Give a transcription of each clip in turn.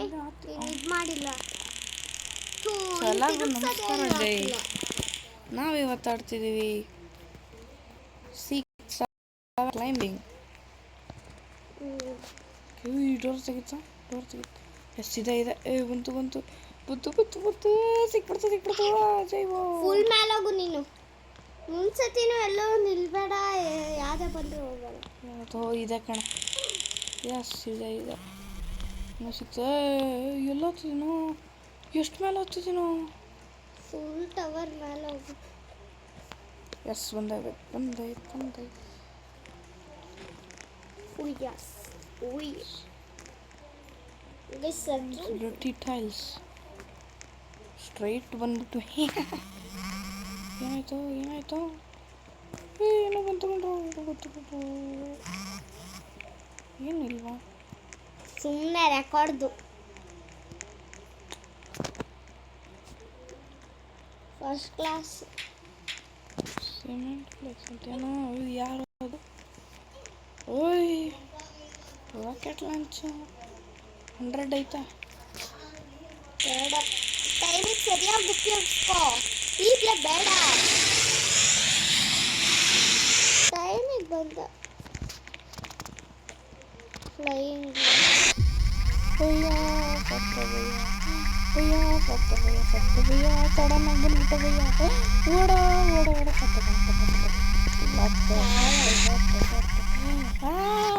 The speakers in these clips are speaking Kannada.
ಇದು ಮಾಡಿಲ್ಲ. ನಮಸ್ಕಾರ ಜೈ. ನಾವಿವತ್ತು ಆಡ್ತಿದ್ದೀವಿ ಕ್ಲೈಂಬಿಂಗ್. ಡೋರ್ ತೆಗಿತಾ ಎಸ್ ಇದೆ ಬಂತು ಸಿಕ್ಬಿಡ್ತು ಜೈವೋ. ಫುಲ್ ಮೇಲೆ ಹೋಗು ನೀನು. ಮುಂದ್ಸತಿನೂ ಎಲ್ಲೋ ನಿಲ್ಬೇಡ, ಯಾವ್ದೇ ಬಂದರೂ ಹೋಗಲ್ಲ. ಇದೆ ಕಣ. ಎಸ್ ಇದೆ ಸಿಕ್ತ. ಎಲ್ಲ ಹತ್ತಿದೀನೋ, ಎಷ್ಟು ಮೇಲೆ ಹತ್ತಿದೀನೋ. ಫುಲ್ ಟವರ್ ಮೇಲೆ ಹೋಗು. ಎಸ್ ಬಂದೆ. ರೊಟ್ಟಿ ಟೈಲ್ಸ್ ಸ್ಟ್ರೈಟ್ ಬಂದ್ಬಿಟ್ಟು ಏನಾಯ್ತು ಏನೋ ಬಂತು ಗೊತ್ತು ಏನಿಲ್ವಾ, ಸುಮ್ಮನೆ ರೆಕಾರ್ಡ್ದು. ಫಸ್ಟ್ ಕ್ಲಾಸ್ ಸಿಮೆಂಟ್ ಪ್ಲೇಸ್ ಅಂತೇನೋ. ಯಾರು ಅದು? ಓಯ್ ರಾಕೆಟ್ ಲಾಂಚ್ 100 ಐತಾ? ಬೇಡ, ಟೈಮಿಗೆ ಸರಿಯಾಗಿ ಉಪಯೋಗಿಸ್ಕೋ. ಈಗಲೇ ಬೇಡ, ಟೈಮಿಗೆ ಬಂದ. ಫ್ಲೈಯಿಂಗ್ ಭಯ್ಯ ಸಡನ್ನಾಗಿ ಬಂದ್ಬಿಟ್ಟ ಭಯ್ಯ. ಓಡೋ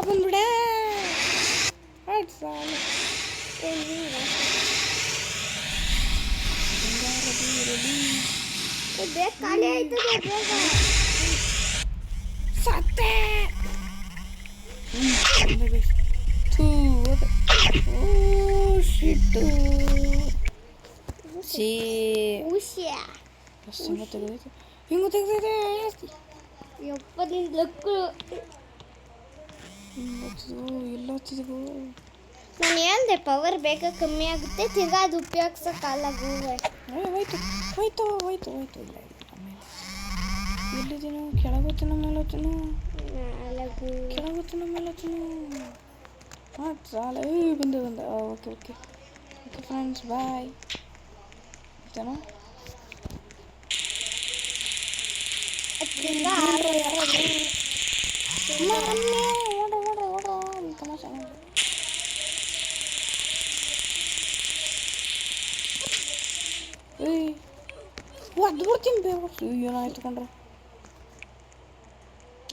ಬಂದ್ಬಿಡೆ. ಬೇಗ ಖಾಲಿ ಆಯ್ತದೆ, ಬೇಗ ಸತ್ತೆ. ಶಿಟ್ಟು ಹಿಂಗೂ ತೆಗೆದಿದೆ. ಯಪ್ಪ ನಿನ್ನ ಲಕ್ಕು. ಎಲ್ಲ ಹತ್ತಿದ್ವು. ನಾನು ಹೇಳ್ದೆ ಪವರ್ ಬೇಗ ಕಮ್ಮಿ ಆಗುತ್ತೆ, ತಿರ್ಗಾ ಅದು ಉಪಯೋಗಿಸೋಕ್ಕಲ್ಲ. ಹೋಯ್ತು. ಇಲ್ಲ ಆಮೇಲೆ ಎಲ್ಲಿದ್ದೀನೋ? ಕೆಳಗೋತೀನೋ ಮೇಲೋತೀನೋ? ಕೆಳಗೋತೀನೋ ಮೇಲೋತೀನೋ? ಹಾಂ ಸಾಲ. ಬಂದೆ. ಓಕೆ ಫ್ರೆಂಡ್ಸ್, ಬಾಯ್. ಆಯ್ತಾನೋ? ಓಡ ತಮಾಷೆ. ಅದು ಬರ್ತೀನಿ ಬೇಗ. ಏನಾಯ್ತು ಕೊಂಡ್ರೆ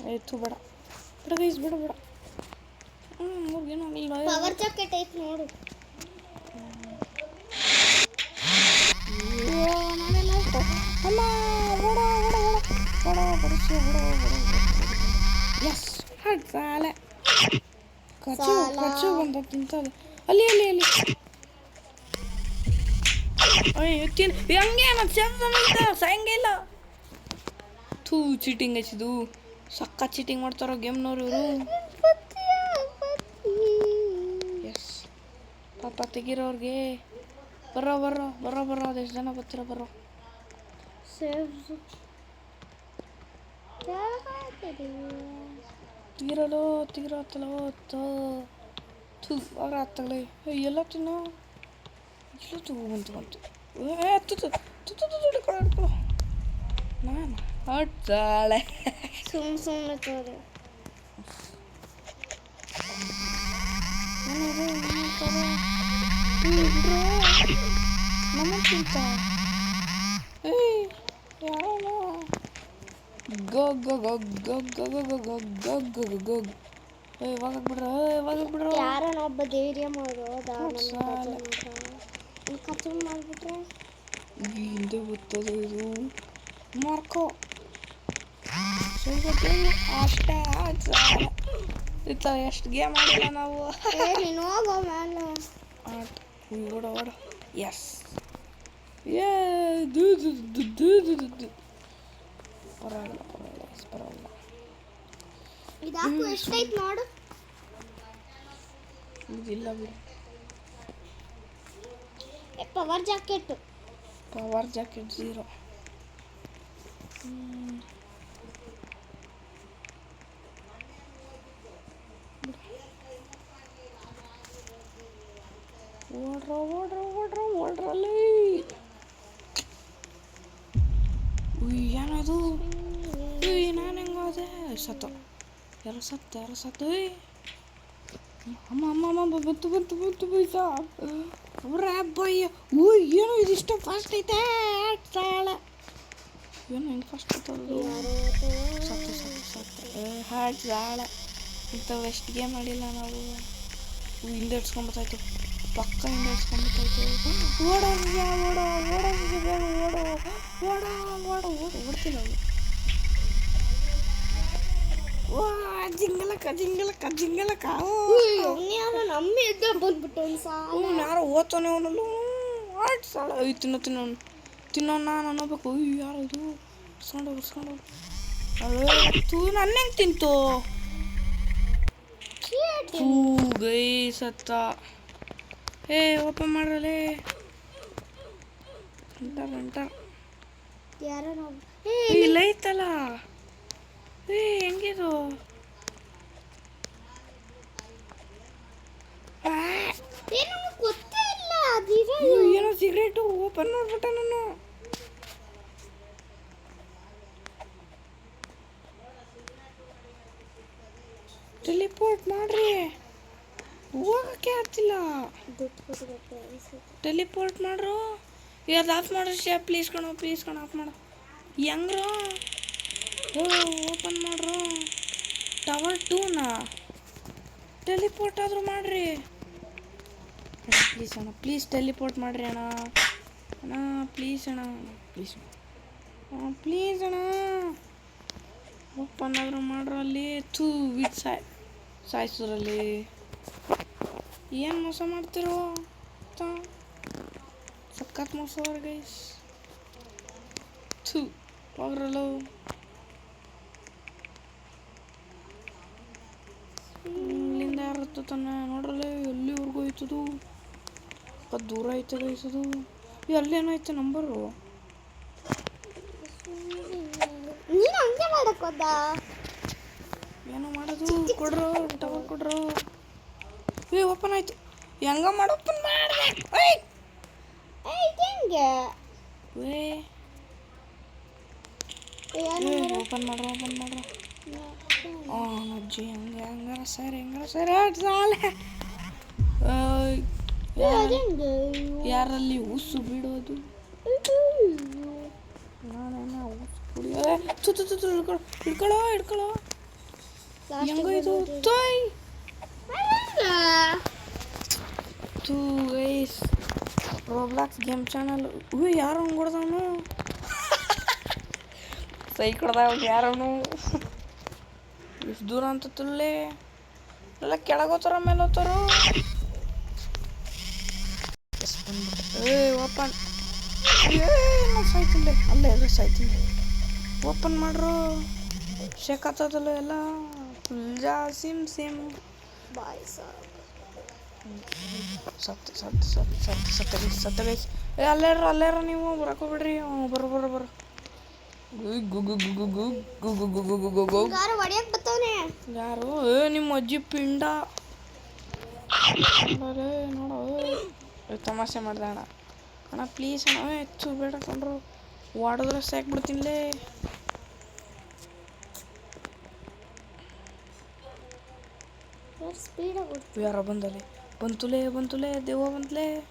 ಆಯ್ತು. ಬೇಡ ಗೈಸ್, ಬೇಡ. ಏನೋ ಇಲ್ಲ. ಪವರ್ ಜಾಕೆಟ್ ಐತೆ ನೋಡು. ಅಮ್ಮ ಎಸ್ ಸಾಲೆ ಕಚ್ಚು ಬಂದ ತಿಂತದೆ. ಅಲ್ಲಿ ಹಂಗೆ ಸಾಯಂಗಿಲ್ಲ. ಚೀಟಿಂಗ್ ಹಚ್ಚಿದು. ಸಕ್ಕ ಚೀಟಿಂಗ್ ಮಾಡ್ತಾರೋ ಗೇಮ್ನವ್ರು ಇವರು. ಎಸ್ ಪಾಪ ತೆಗಿರೋರ್ಗೆ ಬರೋ ಅದೆಷ್ಟು ಜನ ಬರ್ತಿರೋ ಬರೋ. ತೆಗಿರೋ ಹತ್ತಲ್ಲ ಅವ್ರ ಹತ್ತಗಳೇ. ಎಲ್ಲ ತಿನ್ನೋ ಬಂತು ನಾನು ಹಟ್ಟಾಳೆ. ಸುಮ್ಮನೆ ತೋರೆ ನಮ್ಮ ಚಿಂತ ಯಾರೋ ಇವಾಗಬಿಡ್ರ ಯಾರನ್ನ ಒಬ್ಬ ಧೈರ್ಯ ಮಾಡೋದ ಕಚ್ಚು ಮಾಡಿಬಿಟ್ರೆ ಹಿಂದೆ ಗೊತ್ತದು ಇದು ಮಾರ್ಕೋ ಅಷ್ಟೇ. ಇತ್ತ ಎಷ್ಟು ಗೇಮ್ ಮಾಡಿಲ್ಲ ನಾವು. ನೀನು ಹೋಗೋ ಮೇಲೆ ಓಡ ಎಸ್ ಪರವಾಗಿಲ್ಲ. ಇದಾಕು ಎಷ್ಟೈತೆ ನೋಡು. ಇದಿಲ್ಲ ಬಿಡು. Power jacket 0. ಓಡ್ರಲ್ಲಿ ಏನದು ನಾನು ಹೆಂಗೋದೆ ಯಾರು ಸತ್ತು ಅಮ್ಮ ಬಂತು ಬೈಸ ಅವ್ರ ಅಬ್ಬಯ್ಯ ಏನೋ ಇದಿಷ್ಟ ಫಾಸ್ಟ್ ಐತೆ ಸಾಳ ಏನು ಹೆಂಗೆ ಫಾಸ್ಟ್ ಐತದು ಸತ್ತು ಹಾಟ್ ಸಾಳ ಇಂಥವು ಎಷ್ಟು ಗೇಮ್ ಮಾಡಿಲ್ಲ ನಾವು ಹಿಂದೆ ಇಡ್ಸ್ಕೊಂಬತ್ತಾಯ್ತು ಪಕ್ಕ ಹಿಂದೆ ಇಡ್ಸ್ಕೊಂಬತ್ತಾಯ್ತು ಓಡ್ತಿಲ್ಲ ಅದು ಜಿಂಗಲಕ್ಕ ನಮ್ಮ ಎದ್ದ ಬಂದ್ಬಿಟ್ಟು ಒಂದು ಸಾಲ ಯಾರೋ ಓದ್ತಾನೆ ಅವನಲ್ಲ ಆಟ್ ಸಾಲ ತಿನ್ನೋಣ ನಾನು ಅನ್ನೋಬೇಕು ಯಾರು ಇದು ಉರ್ಸ್ಕೊಂಡು ನನ್ನ ಹೆಂಗೆ ತಿಂತು ಗೈ ಸತ್ತ ಓಪನ್ ಮಾಡ್ರಲೇ ಗಂಟ ಯಾರೋ ಇಲ್ಲ ಐತಲ್ಲ ಹೆಂಗಿದು ಏನೋ ಗೊತ್ತೇ ಇಲ್ಲ ಏನೋ ಸಿಗರೇಟು ಓಪನ್ ಮಾಡ್ಬಿಟ್ಟ ನಾನು ಟೆಲಿಪೋರ್ಟ್ ಮಾಡ್ರಿ ಹೋಗಕ್ಕೆ ಆಗ್ತಿಲ್ಲ ಟೆಲಿಪೋರ್ಟ್ ಮಾಡ್ರು ಅದು ಆಫ್ ಮಾಡ್ರಿ ಪ್ಲೀಸ್ ಕಣ ಆಫ್ ಮಾಡು ಹೆಂಗ್ರು ಓಪನ್ ಮಾಡ್ರು ಟವರ್ 2ನಾ ಟೆಲಿಪೋರ್ಟ್ ಆದರೂ ಮಾಡ್ರಿ ಪ್ಲೀಸ್ ಅಣ್ಣ ಪ್ಲೀಸ್ ಟೆಲಿಪೋರ್ಟ್ ಮಾಡ್ರಿ ಅಣ್ಣ ಪ್ಲೀಸ್ ಅಣ್ಣ ಪ್ಲೀಸ್ ಅಣ್ಣ ಓಪನ್ ಆದರೂ ಮಾಡ್ರು ಅಲ್ಲಿ ವಿತ್ ಸಾಯಿಸೋರಲ್ಲಿ ಏನು ಮೋಸ ಮಾಡ್ತಿರೋ ಸಖತ್ ಮೋಸ ಅವ್ರ ಗೈಸ್ ಹೋಗ್ರಲ್ಲ ಇಲ್ಲಿಂದ ಯಾರು ತಾನೆ ನೋಡ್ರಲ್ಲ ಎಲ್ಲಿವರೆಗೂ ಹೋಯ್ತದು ದೂರ ಐತೆ ಗೈಸದು ಅಲ್ಲೇನೈತೆ ನಂಬರು ನೀನು ಹಂಗೆ ಮಾಡಕ್ಕೋದ ಏನೋ ಮಾಡೋದು ಕೊಡ್ರು ಟವರ್ ಕೊಡ್ರು ಓಪನ್ ಆಯ್ತು ಹೆಂಗ ಓಪನ್ ಮಾಡಿದೆ ಹೆಂಗೆ ಓಪನ್ ಮಾಡ್ರು ಅಜ್ಜಿ ಹೆಂಗಾರ ಸರಿ ಸಾಲೆ ಯಾರಲ್ಲಿ ಉಸು ಬಿಡೋದು ನಾನೇನ ಉಸು ಕುಡಿಯೋ ಹಿಡ್ಕೊಳ್ಳೋ ಹೆಂಗಾಯ್ತು ತೊಯ್ ಗೈಸ್ ರೋಬ್ಲಾಕ್ಸ್ ಗೇಮ್ ಚಾನಲ್ ಯಾರು ಹಂಗೆ ಕೊಡ್ದವನು ಸೈ ಕೊಡ್ದವ ಯಾರವನು ಎಷ್ಟು ದೂರ ಅಂತ ತುಳ್ಳೆ ಎಲ್ಲ ಕೆಳಗೋತಾರ ಮೇಲೆ ಹೋತಾರೋ ಓಪನ್ ಸಾಯ್ತಿಲ್ಲ ಅಲ್ಲೇ ಎದುರು ಸಾಯ್ತೀನಿ ಓಪನ್ ಮಾಡ್ರು ಶೇಕಾತದಲ್ಲ ಎಲ್ಲ ಫುಲ್ ಸಿಮ್ ಬಾಯ್ ಸತ್ತ ಗೈಸ್ ಅಲ್ಲೇರ ನೀವು ಬರಕೋಬಿಡ್ರಿ ಬರೋ ಹೊಡಿಯಕ್ ಬರ್ತವನೆ ಯಾರು ನಿಮ್ಮ ಅಜ್ಜಿ ಪಿಂಡ ನೋಡೋ ತಮಾಷೆ ಮಾಡ್ದೆ ಅಣ್ಣ ಪ್ಲೀಸ್ ಅಣ್ಣ ಹೆಚ್ಚು ಬೇಡ ಕೊಂಡ್ರು ಹೊಡೆದ್ರೆ ಸಾಕ್ಬಿಡ್ತೀನಿಲೇ ಯಾರ ಬಂತುಲೇ ದೇವ ಬಂತಲೇ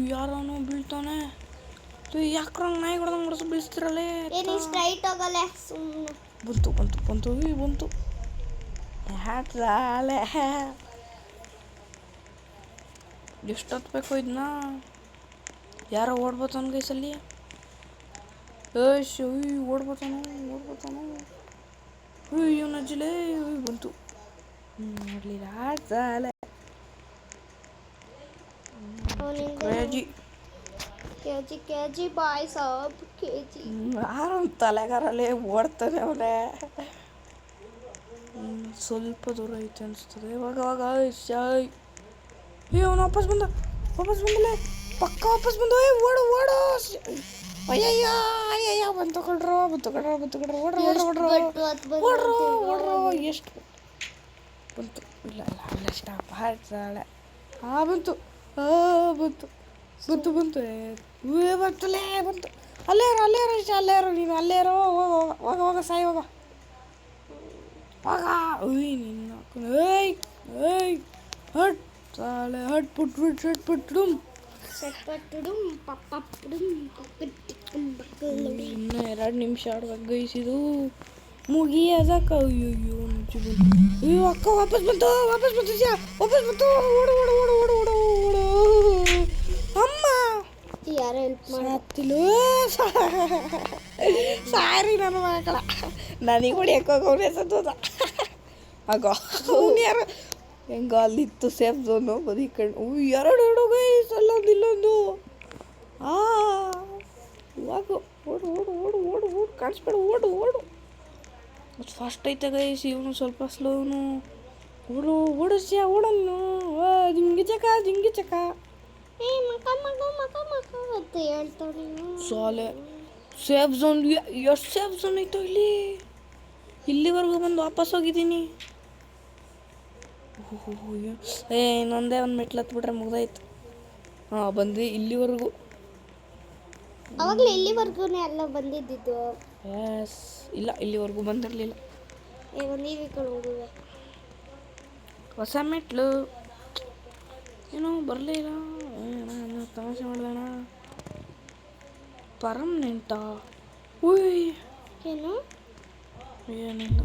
ಯಾರವನು ಬೀಳ್ತಾನೆ ಯಾಕ್ರಂಗ್ ನಾಯಿ ಹೊಡೆದಂಗೆ ಹೊಡೆಸ್ ಬೀಳ್ಸ್ತಿರಲ್ಲೇ ಸ್ಟ್ರೈಟ್ ಹೋಗಲ್ಲ ಸುಮ್ಮನೆ ಬಂತು ಹ್ಯಾಟ್ರಾಲೆ ಎಷ್ಟೊತ್ತು ಬೇಕು ಇದನ್ನ ಯಾರೋ ಓಡ್ಬೋತಾನ ಗೈಸಲ್ಲಿ ಓಡ್ಬೋತಾನು ಇವನಜ್ಜಿಲೇ ಬಂತು ನೋಡ್ಲಿಲ್ಲ ಹ್ಯಾಟ್ರಾಲೆ ಕೆಜಿ ಬಾಯ್ ಸಾಬ್ ಕೆಜಿ ಆರಾಮ್ ತಲೆಗಾರಲ್ಲಿ ಓಡ್ತಾನೆ ಅವನೇ ಸ್ವಲ್ಪ ದೂರ ಐತೆ ಅನಿಸ್ತದೆ ಇವಾಗ ಶಾಯ್ ಅವನು ವಾಪಸ್ ಬಂದಲೇ ಪಕ್ಕ ವಾಪಸ್ ಬಂದು ಓಡು ಅಯ್ಯಯ್ಯ ಬಂತು ಕೊಡ್ರು ಓಡ್ರು ಎಷ್ಟು ಬಂತು ಇಲ್ಲ ಅಲ್ಲೇ ಸ್ಟಾಪ್ ಹಾಡ್ತಾಳೆ ಬಂತು ಬಂತು ಬಂತು ಬಂತು ಬಂತಲೇ ಬಂತು. ಅಲ್ಲೇರೋ ಇಷ್ಟ ಅಲ್ಲೇರೋ ನೀನು ಅಲ್ಲೇರೋ ಹೋಗ ಸಾಯಿ ಹೋಗ ಉಯ್ ನಿನ್ನ ಏಯ್ ಏಯ್ ಹಟ್ ಸಾಲೆ ಹಟ್ ಪುಟ್ಬಿಡು ಸಟ್ಪಟ್ಟುಡುಂ ಪಪ್ಪಡುಂ ಇನ್ನು 2 ನಿಮಿಷ ಆಡ್ಬೇಕು ಗೈಸಿದು ಮುಗಿಯದಕ್ಕ. ಅಯ್ಯೋ ಅಕ್ಕ ವಾಪಸ್ ಬಂತು ಓಡು ಅಮ್ಮ ಯಾರೋ ಹೆಲ್ಪ್ ಸತ್ತಿಲ್ಲ ಸಾರಿ ನನ್ನ ಮಕ್ಕಳ ನನಗೆ ಹೊಡಿಯಕ್ಕೆ ಹೋಗೋನೆ ಸತ್ತೋದ ಆಗ ಅವ್ನು ಯಾರು ಹೆಂಗ ಅಲ್ಲಿತ್ತು ಸೇಫ್ ಝೋನು ಬದಿ ಕಣ್ಣು 2 ಗೈಸ್ ಅಲ್ಲೊಂದು ಇಲ್ಲೊಂದು ಇವಾಗ ಓಡು ಕಾಣಿಸ್ಬೇಡ ಓಡು ಅದು ಫಾಸ್ಟ್ ಐತೆ ಗೈಸ್ ಇವನು ಸ್ವಲ್ಪ ಸ್ಲೋನು ಓಡಿಸ್ಯಾ ಓಡನ್ನು ಜಿಂಗಿ ಚಕ ಏ ಮಕ ಅಂತ ಹೇಳ್ತಾಳೆ ಸಾಲೆ ಸೇಫ್ ಝೋನ್ ಎಷ್ಟು ಸೇಫ್ ಝೋನ್ ಐತೋ ಇಲ್ಲಿವರೆಗೂ ಬಂದು ವಾಪಸ್ ಹೋಗಿದ್ದೀನಿ. ಇನ್ನೊಂದೇ ಒಂದು ಮೆಟ್ಲು ಹತ್ಬಿಟ್ರೆ ಮುಗ್ದಾಯ್ತು. ಬಂದ್ವಿ ಇಲ್ಲಿವರೆಗೂ. ಅವಾಗಲೇ ಇಲ್ಲಿವರೆಗೂ ಎಲ್ಲ ಬಂದಿದ್ದು. ಎಸ್ ಇಲ್ಲ ಇಲ್ಲಿವರೆಗೂ ಬಂದಿರಲಿಲ್ಲ. ನೀವೇ ಹೋಗುವೆ ಹೊಸ ಮೆಟ್ಲು ಏನೋ ಬರಲಿಲ್ಲ. ತಮಾಷೆ ಮಾಡ್ದಣ ಪರ್ಮನೆಂಟಾ ಏನು ಏನಿಲ್ಲ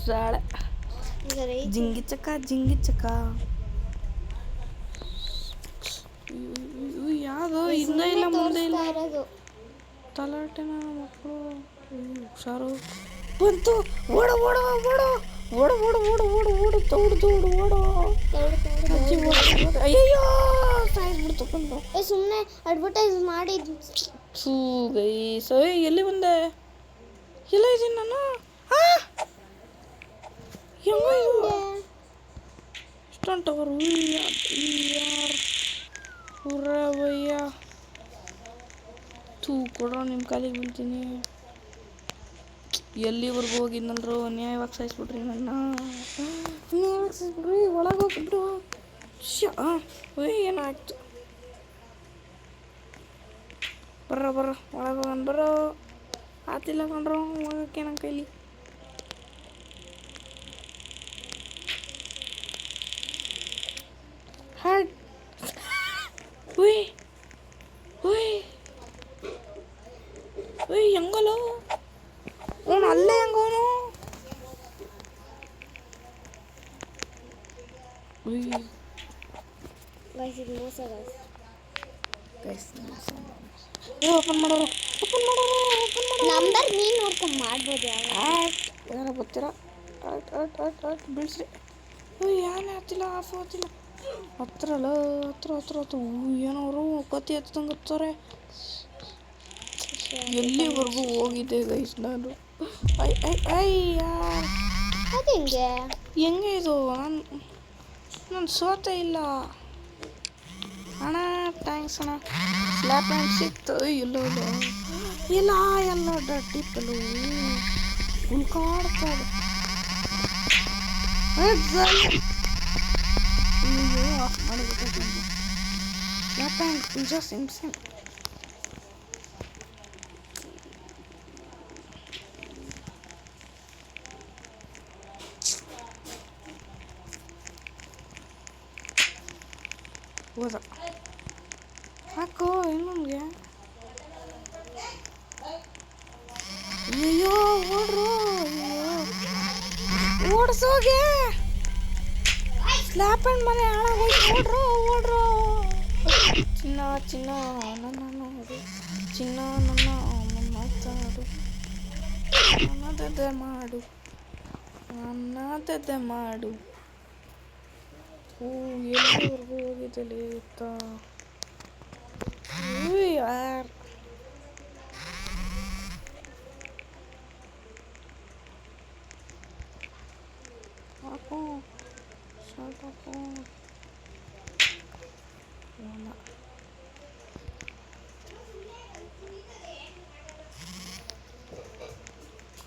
ಸಾಳೆ ಜಿಂಗಿ ಚಕ ಯಾವುದು ಹಿಂದೆ ಇಲ್ಲ ಮುಂದೆ ಇಲ್ಲ ತಲಾಟೆ ಮಕ್ಕಳು ಹುಷಾರು ಬಂತು ಓಡು ಅಯ್ಯಯ್ಯೋ ಸಾಯಿಸ್ಬಿಡ್ತು ಬಂದು ಸುಮ್ಮನೆ ಅಡ್ವರ್ಟೈಸ್ ಮಾಡಿದ್ದು ಗೈಸ್ ಎಲ್ಲಿ ಬಂದೆ ಎಲ್ಲ ಇದ್ದೀನಿ ನಾನು ಇಷ್ಟೊಂಟವರು ಭಯ್ಯ ಕೊಡೋ ನಿಮ್ಮ ಕಾಲಿಗೆ ಬೀಳ್ತೀನಿ. ಎಲ್ಲಿವರೆಗೂ ಹೋಗಿದ್ನಂದ್ರು ನ್ಯಾಯವಾಗಿ ಸಾಯಿಸ್ಬಿಟ್ರಿ ನನ್ನ ಒಳಗೆ ಹೋಗ್ಬಿಟ್ಟು ಏನಾಯ್ತು ಬರ್ರ ಒಳಗೆ ಹೋಗೋಣ ಬರೋ ಆತಿಲ್ಲ ಕೊಂಡ್ರು ಹೋಗೋಕ್ಕೆ ನನ್ನ ಕೈಲಿ ಹಾಟ್ ಹೆಂಗಲ್ಲ ಅವನು ಅಲ್ಲೇ ಹೆಂಗವನು ಓಪನ್ ಮಾಡೋರು ನಂಬರ್ ನೀನು ನೋಡ್ಕೊಂಡು ಮಾಡ್ಬೋದು ಯಾರೋ ಗೊತ್ತಿರ ಬಿಡಿಸ್ರಿ ಏನೇ ಆಗ್ತಿಲ್ಲ ಆಫ್ ಆಗ್ತಿಲ್ಲ ಹತ್ರ ಏನವರು ಕತ್ತಿ ಹತ್ತಂಗೆ ಹತ್ತವ್ರೆ. ಎಲ್ಲಿವರೆಗೂ ಹೋಗಿದ್ದೆ ಗೈಸ್ ನಾನು ಅದು ಹೆಂಗೆ ಇದು ನಾನು ಸೋತೆ ಇಲ್ಲ ಅಣ್ಣ ಥ್ಯಾಂಕ್ಸ್ ಅಣ್ಣ ಸ್ಲ್ಯಾಪ್ ಹ್ಯಾಂಡ್ ಸಿಕ್ತು ಇಲ್ಲ ಡಟ್ಟಿಪ್ಪಲು ಉಳ್ಕಾಡ್ತದೆ ಆಫ್ ಮಾಡಿಬಿಟ್ಟು ಸ್ಲ್ಯಾಪ್ ಹ್ಯಾಂಡ್ ಪೂಜಾ ಸಿಮ್ ಹೋದ ಹಾಕೋ ಇನ್ನೊಂದಿಗೆ ಅಯ್ಯೋ ಓಡ್ರು ಓಡಿಸೋಗೆ ಸ್ಲ್ಯಾಪ್ ಅಂಡ್ ಮನೆ ಹಾಳಾಗೋಯ್ತು ಓಡ್ರು ಚಿನ್ನ ನನ್ನ ನೋಡು ಚಿನ್ನ ನನ್ನ ಮಾತಾಡು ನನ್ನದೇ ಮಾಡು ಎಲ್ಲಿವರೆಗೂ ಹೋಗಿದ್ದಲಿ ಯಾರ್ ಹಾಕೋ ಶಾರ್ಟ್ ಹಾಕೋ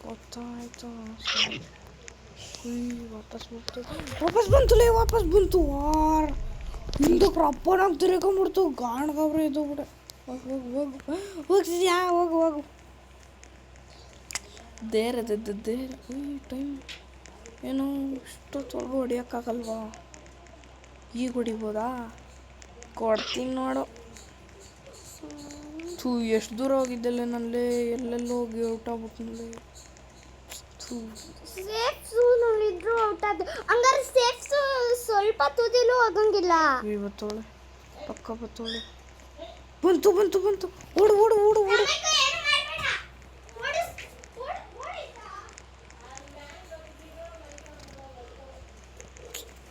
ಗೊತ್ತಾಯ್ತು ವಾಪಸ್ ಬಂತು ವಾರ್ ಹಿಂದಕ್ಕೆ ರಪ್ಪನಾಗ ತಿರ್ಕೊಂಬಿಡ್ತು ಗಾಣಗವ್ರೆ ಇದು ಬಿಡ ಹೋಗು ಹೋಗು ಹೋಗ್ಸಿದ್ಯಾ ಹೋಗು ಹೋಗು ದೇರದಿದ್ದು ದೇರ ಟೈಮ್ ಏನು ಇಷ್ಟೊತ್ತವರೆಗೂ ಹೊಡಿಯೋಕ್ಕಾಗಲ್ವಾ ಈಗ ಹೊಡಿಬೋದಾ ಕೊಡ್ತೀನಿ ನೋಡು ಥೂ ಎಷ್ಟು ದೂರ ಹೋಗಿದ್ದೆಲ್ಲ ನಲ್ಲೇ ಎಲ್ಲೆಲ್ಲೋ ಹೋಗಿ ಔಟಾಗ್ಬಿಟ್ನಲ್ಲಿ ಥೂ ಸೇಫ್ ಝೋನ್ ಇದ್ರು ಔಟ್ ಆದ ಹಂಗಾರೆ ಸೇಫ್ ಸ್ವಲ್ಪ ತುದಿಲೂ ಹೋಗಂಗಿಲ್ಲ ಬತ್ತೋಳೆ ಪಕ್ಕ ಬತ್ತೋಳೆ ಬಂತು ಬಂತು ಬಂತು ಓಡು ಓಡು ಓಡು ಓಡು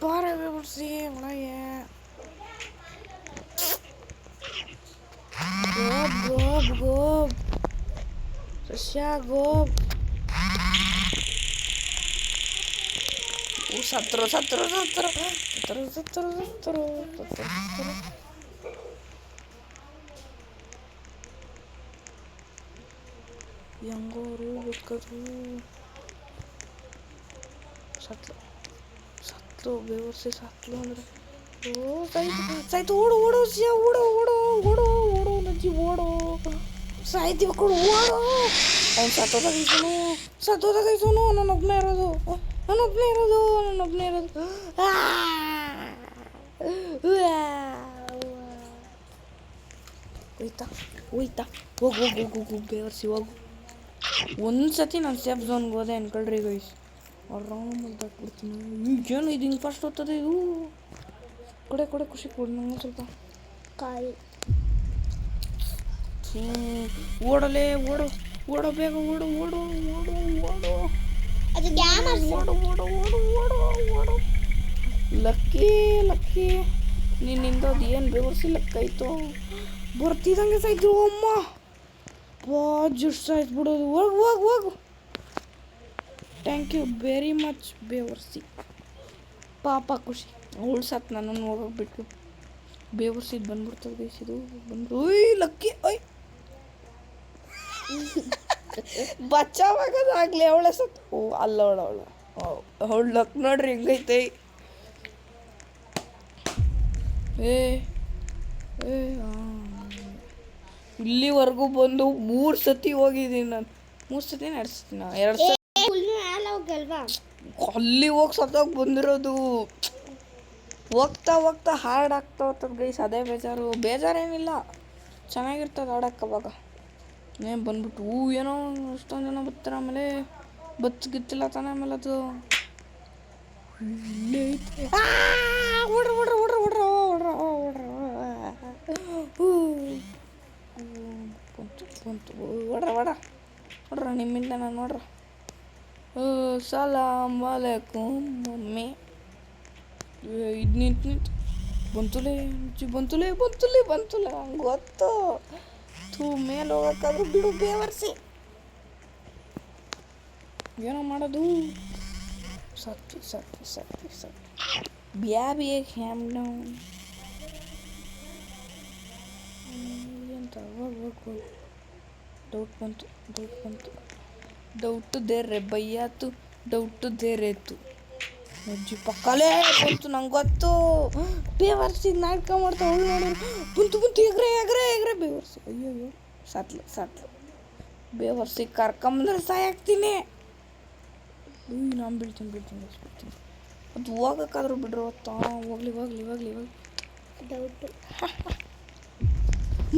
ಬಾರ ಬಿಡ್ಸಿ ಒಳಗೆ ಗೋಬ್ ಗೋಬ್ ಗೋಬ್ ಸಸ್ಯ ಗೋಬ್ ಸತ್ರು ಸತ್ರು ಸತ್ರು ಸತ್ರು ಸತ್ರು ಸತ್ರು ಸತ್ರು ಸತ್ರು ಹೆಂಗೋರು ಬೇಕದು ಸತ್ಲು ಸತ್ಲು ಬೇವರ್ಸಿ ಸತ್ಲು ಅಂದ್ರೆ ಓ ಸಾಯ್ತು ಸಾಯ್ತು ಓಡು ಓಡು ಸಿಯ ಓಡು ಓಡು ಓಡು ಓಡು ನಜ್ಜಿ ಓಡು ಸಾಯ್ತೀವಿ ಕೊಡು ಓಡು ಅವ್ನು ಸತ್ತೋದಾಗೈಸೋನು ನನ್ನೊಬ್ಬನೇ ಇರೋದು ನನ್ನೊಬ್ಬನೇ ಇರೋದು ನನ್ನೊಬ್ಬನೇ ಇರೋದು ಹೋಯ್ತಾ ಹೋಯ್ತಾ ಹೋಗು ಹೋಗು ಹೋಗು ಹೋಗು ಬೇವರ್ಸಿ ಹೋಗು ಒಂದು ಸತಿ ನಾನು ಸೇಫ್ ಝೋನ್ಗೆ ಹೋದೆ ಅನ್ಕೊಳ್ರಿ ಗೈಸ್ ಆರಾಮಾಗಿ ದಾಟ್ಬಿಡ್ತೀನಿ ಈಗೇನು ಇದು ಹಿಂಗೆ ಫಸ್ಟ್ ಹೋಗ್ತದೆ ಇದು ಕೊಡೆ ಕೊಡೆ ಖುಷಿ ಕೊಡು ನಂಗೆ ಸ್ವಲ್ಪ ಕಾಯಿ ಓಡಲೇ ಓಡು ಓಡೋ ಬೇಗ ಓಡು ಓಡು ಓಡು ಓಡು ಅದು ಗ್ಯಾಮರ್ಸ್ ಓಡು ಓಡು ಓಡು ಓಡು ಓಡು ಲಕ್ಕಿ ಲಕ್ಕಿ ನಿನ್ನಿಂದ ಅದು ಏನು ಬೇವರ್ಸಿ ಲೆಕ್ಕಾಯ್ತು ಬರ್ತಿದ್ದಂಗೆ ಸಾಯ್ತು ಅಮ್ಮ ಜಸ್ಟ್ ಸಾಯ್ತು ಬಿಡೋದು ಹೋಗು ಹೋಗು ಹೋಗು ಥ್ಯಾಂಕ್ ಯು ವೆರಿ ಮಚ್ ಬೇವರ್ಸಿ ಪಾಪ ಖುಷಿ ಅವಳು ಸತ್ ನನ್ನನ್ನು ಹೋಗೋಕೆ ಬಿಟ್ಟು ಬೇವರ್ಸಿದ್ದು ಬಂದ್ಬಿಡ್ತದೆ ಬೇಯಿಸಿದು ಬಂದು ಓಯ್ ಲಕ್ಕಿ ಓಯ್ ಬಚ್ಚಾವಾಗದಾಗಲಿ ಅವಳೆ ಸತ್ ಓ ಅಲ್ಲ ಅವಳು ಲಕ್ ನೋಡ್ರಿ ಹೆಂಗೈತೆ ಏ ಏ ಇಲ್ಲಿವರೆಗೂ ಬಂದು 3 ಸತಿ ಹೋಗಿದ್ದೀನಿ ನಾನು 3 ಸತಿ 2 ಸತಿ 2 ಸತಿ ಹೋಗಲ್ವಾ ಅಲ್ಲಿ ಹೋಗಿ ಸತ್ತೋಗಿ ಬಂದಿರೋದು ಹೋಗ್ತಾ ಹೋಗ್ತಾ ಹಾರ್ಡ್ ಆಗ್ತಾ ಹೋಗ್ತದೆ ಗೈಸ್ ಅದೇ ಬೇಜಾರೇನಿಲ್ಲ ಚೆನ್ನಾಗಿರ್ತದೆ ಆಡಕ್ಕೆ ಅವಾಗ ಏನು ಬಂದ್ಬಿಟ್ಟು ಏನೋ ಅಷ್ಟೊಂದು ಜನ ಬರ್ತಾರೆ ಆಮೇಲೆ ಬಚ್ಚಿಗಿತ್ತಿಲ್ಲ ತಾನೆ ಆಮೇಲೆ ಅದು ಓಡ್ರ ಓಡ್ರ ಓಡ್ರ ಓಡ್ರ ಓಡ್ರ ಓಡ್ರ ಬಂತು ಬಂತು ಓಡ್ರ ಓಡ್ರ ನೋಡ್ರ ನಿಮ್ಮಿಂದ ನಾನು ನೋಡ್ರ ಸಲಾಮ್ ವಾಲೇಕುಮ್ ಮಮ್ಮಿ ಇದು ನಿಂತು ಬಂತುಲೆ ಬಂತುಲೆ ಬಂತುಲೆ ಬಂತುಲೆ ಹಂಗೆ ಗೊತ್ತು ಥೂ ಮೇಲೆ ಹೋಗೋಕ್ಕಾದ್ರೂ ಬಿಡು ಬೇವರ್ಸಿ ಏನೋ ಮಾಡೋದು ಸತ್ತಿ ಸತ್ತಿ ಸತ್ತಿ ಸತ್ತಿ ಬ್ಯಾಬಿ ಹ್ಯಾಮ್ ಎಂತ ಹೋಗ್ಬೇಕು ಡೌಟ್ ಬಂತು ಡೌಟು ದೇರೆ ಬೈಯಾತು ಡೌಟು ದೇರೇತು ಅಜ್ಜಿ ಪಕ್ಕಲೇ ಬಂತು ನಂಗೆ ಗೊತ್ತು ಬೇವರ್ಸಿದ್ ನಾಟಕ ಮಾಡ್ತಾ ಅವಳು ನೋಡಿದ್ರು ಬಂತು ಎಗ್ರೆ ಎಗ್ರೆ ಎಗ್ರೆ ಬೇವರ್ಸಿ ಅಯ್ಯೋ ಸತ್ಲು ಬೇವರ್ಸಿ ಕರ್ಕೊಂಬಂದ್ರೆ ಸಾಯಾಗ್ತೀನಿ ನಾನು ಬೀಳ್ತೀನಿ ಅದು ಹೋಗೋಕ್ಕಾದ್ರೂ ಬಿಡ್ರು ಹೊತ್ತು ಹೋಗ್ಲಿ ಡೌಟು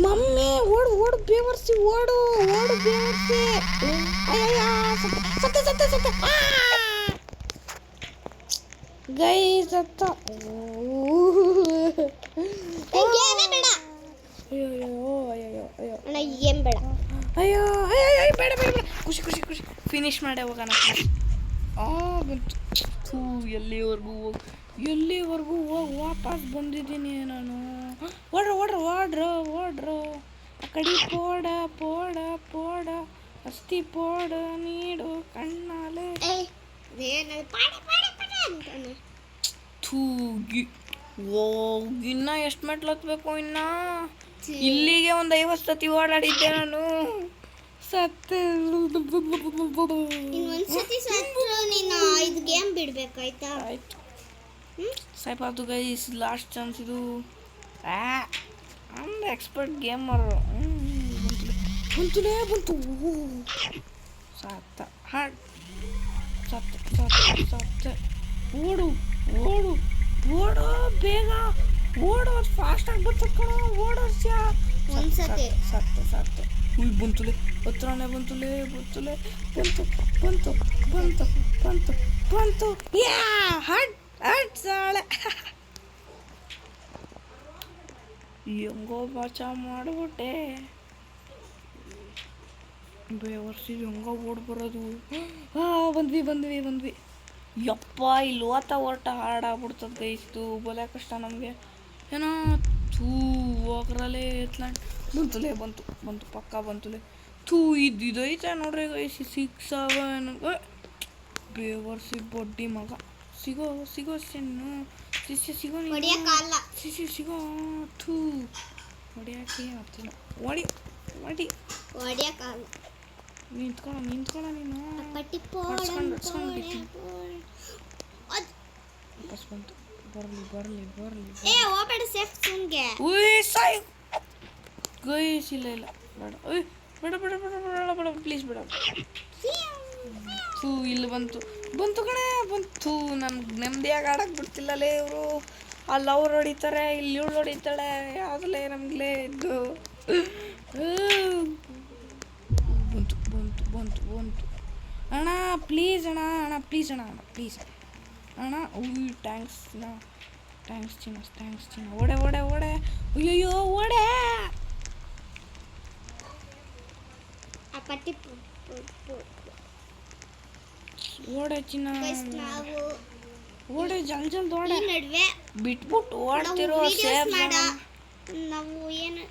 ಮಮ್ಮಿ ಓಡು ಓಡು ಬೇವರ್ಸಿ ಓಡು ಓಡು ಬೇವರ್ಸಿ ಅಯ್ಯಯ್ಯ ಸತ್ತ ಗೈ ಸತ್ತ ಅಯ್ಯೋ ಬೇಡ ಖುಷಿ ಫಿನಿಶ್ ಮಾಡಿ ಹೋಗೋಣ ಬಂತು ಥೂ ಎಲ್ಲಿವರೆಗೂ ಹೋಗಿ ವಾಪಸ್ ಬಂದಿದ್ದೀನಿ ನಾನು ಓಡ್ರ ಆ ಕಡೆ ಪೋಡ ಅಸ್ತಿ ಪೋಡ ನೀಡು ಕಣ್ಣಾಲೆ ಥೂ ಇನ್ನ ಎಷ್ಟು ಮೆಟ್ಲು ಹತ್ಬೇಕು ಇನ್ನ ಇಲ್ಲಿಗೆ ಒಂದು 50 ಸತಿ ಓಡಾಡಿದ್ದೆ ನಾನು ಸತ್ತೆ ಇನ್ನೊಂದ್ಸತಿ ಸತ್ರು ನೀನು 5 ಗೇಮ್ ಬಿಡ್ಬೇಕಾಯ್ತಾ ಆಯ್ತು ಸಾಯ್ಬಾರ್ದು ಗೈಸ್, ಲಾಸ್ಟ್ ಚಾನ್ಸ್ ಇದು. ಅಂದ ಎಕ್ಸ್ಪರ್ಟ್ ಗೇಮರ್. ಬಂತು ಸಾತ್ತ ಹಾಡ್ ಸತ್ತ. ಓಡು ಬೇಗ ಓಡು, ಫಾಸ್ಟಾಗಿ ಬಂತು ಕಣ, ಓಡೋಸ್ಯಾ. ಒಂದ್ಸತಿ ಸತ್ತ. ಬಂತುಲೆ ಹತ್ರನೇ ಬಂತು. ಯಾ ಹಟ್ ಸಾಳೆ. ಹೆಂಗೋ ಬಚಾವ್ ಮಾಡಿಬಿಟ್ಟೆ. ಬೇವರ್ಸಿಗೆ ಹೆಂಗೋ ಓಡ್ ಬರೋದು. ಬಂದ್ವಿ. ಯಪ್ಪ, ಇಲ್ಲಿ ಹೊರಟ ಹಾಡಾಗ್ಬಿಡ್ತದೆ ಗೈಸ್ತು. ಬಲೆ ಕಷ್ಟ ನಮಗೆ ಏನೋ. ಹೋಗ್ರಲ್ಲೇ ಎತ್ಲಾಂಡ್ ಬಂತು ಪಕ್ಕ ಬಂತುಲೆ. ಇದೈತೆ ನೋಡ್ರಿ ಗೈಸ್, 6 7. ಬೇವರ್ಸಿ ಬಡ್ಡಿ ಮಗ. ಸಿಗೋ ಸಿನ್ನು ಶಿಷ್ಯ, ಸಿಗೋ ಸಿಗೋ. ಹೊಡಿಯಾಕೆ ಆಗ್ತಿಲ್ಲ. ಹೊಡಿಯಕ್ಕಾಗಲ್ಲ. ನಿಂತ್ಕೊಳ್ಳ ನೀನು. ಬರ್ಲಿ. ಹೋಗ್ಬೇಡ, ಸೇಫ್ ಸುಮ್ಗೆ. ಗೈಸ್ ಇಲ್ಲ ಬೇಡ ಪ್ಲೀಸ್ ಬೇಡ. ಇಲ್ಲಿ ಬಂತು ಕಣೆ. ನನ್ಗೆ ನೆಮ್ಮದಿಯಾಗಿ ಆಡಕ್ಕೆ ಬಿಡ್ತಿಲ್ಲಲೇ ಇವರು. ಅಲ್ಲಿ ಅವ್ರು ಹೊಡಿತಾರೆ, ಇಲ್ಲಿ ಇವಳು ಹೊಡಿತಾಳೆ. ಯಾವುದಲೇ ನಮ್ಗಲೇ ಇದ್ದು. ಬಂತು ಅಣ್ಣ ಪ್ಲೀಸ್ ಅಣ್ಣ. ಥ್ಯಾಂಕ್ಸ್ ಚಿನ್ನ. ಓಡೆ. ಅಯ್ಯೋ ಓಡೆ. ಓಡೆ ಚಿನ್ನ, ಓಡೆ ಜಲ್ದಿ ಓಡೆ. ನಡುವೆ ಬಿಟ್ಬಿಟ್ಟು ಓಡ್ತಿರೋ. ನಾವು ಏನು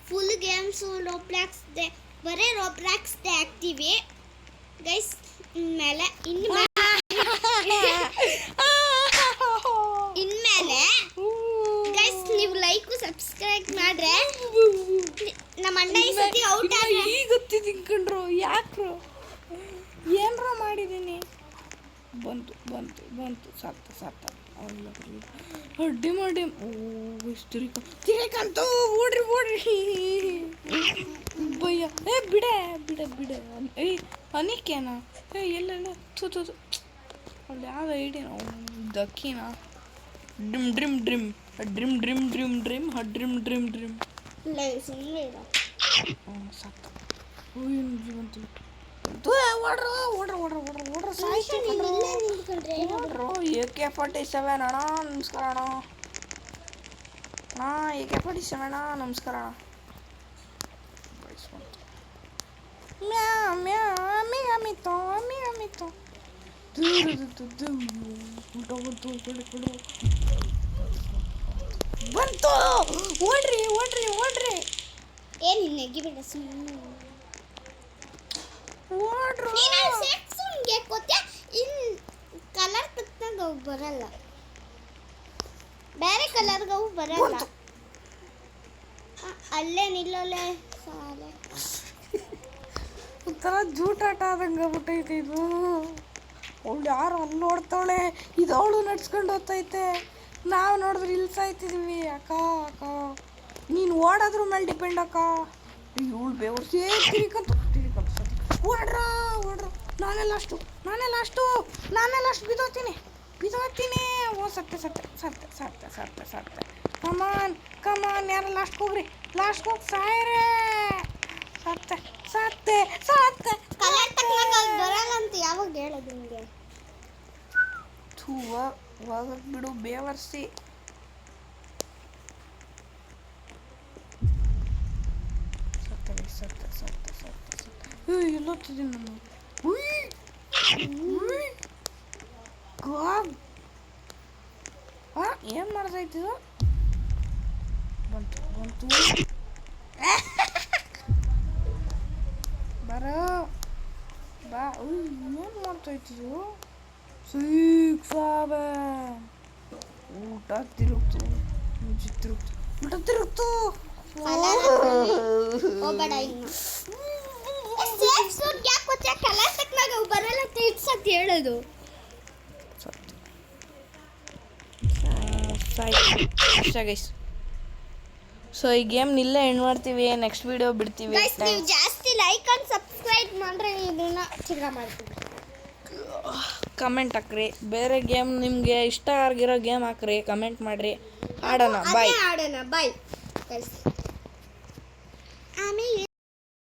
ಫುಲ್ ಗೇಮ್ಸು ಬರೀ ರೋಬ್ಲಾಕ್ಸ್ ಹಾಕ್ತೀವಿ ಗೈಸ್. ಇನ್ಮೇಲೆ ಗೈಸ್ ನೀವು ಲೈಕ್ ಸಬ್ಸ್ಕ್ರೈಬ್ ಮಾಡ್ರೆ ನಮ್ಮ ಅಣ್ಣ ಈ ಸತಿ ಔಟ್ ಆದ್ರೆ ಈಗ ಗೊತ್ತಿದ್ದೀನಿ ಕಣ್ರು. ಯಾಕ್ರು ಏನ್ರ ಮಾಡಿದ್ದೀನಿ. ಬಂತು ಸತ್ತ. ಅಡ್ಡಿ ಮಾಡಿ. ತಿರಿಕಂತೂ ಓಡ್ರಿ ಬಯ್ಯ. ಬಿಡೆ. ಅನಿಕೇನಾ? ಎಲ್ಲೆಲ್ಲ ತೂ ಅಲ್ಲಿ ಯಾವ ಐಡಿಯಾ ದಕ್ಕಿನ. ಡ್ರಿಮ್ ಸತ್ತ. ಬಂತು. ಓಡ್ರ AK-47 ಅಣ್ಣ, ನಮಸ್ಕಾರ ಅಣ್ಣ. AK-47 ನಮಸ್ಕಾರ ಅಣ್ಣ. ಬಂತು. ಓಡ್ರಿ. ಏನು ನೆಗಿಬೇಡ ಸುಮ್ಮನೆ. ಓಡ್ರು. ಕಲರ್ ತಕ್ಕಂಗ ಅವು ಬರಲ್ಲ, ಬೇರೆ ಕಲರ್ಗೆ ಅವು ಬರಲ್ಲ. ಅಲ್ಲೇ ನಿಲ್ಲೋಲೆ ಸಾಲೆ. ಒಂಥರ ಜೂಟಾಟ ಆದಂಗೆ ಆಗ್ಬಿಟ್ಟೈತೆ ಇದು. ಅವಳು ಯಾರು ಅಲ್ಲಿ ನೋಡ್ತಾಳೆ, ಇದು ಅವಳು ನಡ್ಸ್ಕೊಂಡು ಹೋಗ್ತೈತೆ. ನಾವು ನೋಡಿದ್ರೆ ಇಲ್ಲಿ ಸಾಯ್ತಿದ್ವಿ. ಅಕ್ಕ ನೀನು ಓಡೋದ್ರ ಮೇಲೆ ಡಿಪೆಂಡ್ ಅಕ್ಕ. ಇವಳು ಬೇವರ್ಸಿ ತಿರಿಕಂತು ಓಡ್ರ. ನಾನೇ ಲಾಸ್ಟು ಬಿದ್ದೋಗ್ತೀನಿ. ಓ ಸತ್ತೆ. ಕಮಾನ್ ಯಾರು ಲಾಸ್ಟ್ ಹೋಗ್ರಿ. ಹೋಗಿ ಸಾಯ್ರೆ. ಸತ್ತೆ. ಕಲರ್ ತಕ್ಕಂಗ ಬರಲ್ಲ ಅಂತ ಯಾವಾಗ ಹೇಳೋದು ನಿಮಗೆ? ಹೋಗಕ್ ಬಿಡು ಬೇವರ್ಸಿ. ಸತ್ತ. ಎಲ್ಲೋಗ್ತಿದ್ದೀನಿ ನಾನು. ಏನು ಮಾಡ್ದೈತಿದು? ಬಂತು. ಬಾ. ಏನು ಮಾಡ್ತೈತಿದು? 6 7. ಊಟ ತಿರುಗ್ತು. ಹೋಗಬೇಡ ಇನ್ನು. ಸೇಫ್ ಝೋನ್ ಯಾಕೆ ಗೊತ್ತಾ? ಕಲರ್ ತಕ್ಕನಾಗ ಬರಲ್ಲ ಅಂತ ಹೇಳೋದು. ಆಯ್ತು ಅಷ್ಟೇ ಗೈಸ್. ಸೊ ಈ ಗೇಮ್ ಇಲ್ಲೇ ಎಂಡ್ ಮಾಡ್ತೀವಿ, ನೆಕ್ಸ್ಟ್ ವಿಡಿಯೋ ಬಿಡ್ತೀವಿ. ಗೈಸ್ ನೀವು ಜಾಸ್ತಿ ಲೈಕ್ ಅಂಡ್ ಸಬ್ಸ್ಕ್ರೈಬ್ ಮಾಡ್ರೆ ಇದನ್ನ ತಿರ್ಗಾ ಮಾಡ್ತೀವಿ. ಕಮೆಂಟ್ ಹಾಕ್ರಿ, ಬೇರೆ ಗೇಮ್ ನಿಮಗೆ ಇಷ್ಟ ಆಗಿರೋ ಗೇಮ್ ಹಾಕ್ರಿ, ಕಮೆಂಟ್ ಮಾಡಿರಿ, ಆಡೋಣ. ಬಾಯ್. ಆಡೋಣ ಬಾಯ್ ಗೈಸ್. ಆಮೇಲೆ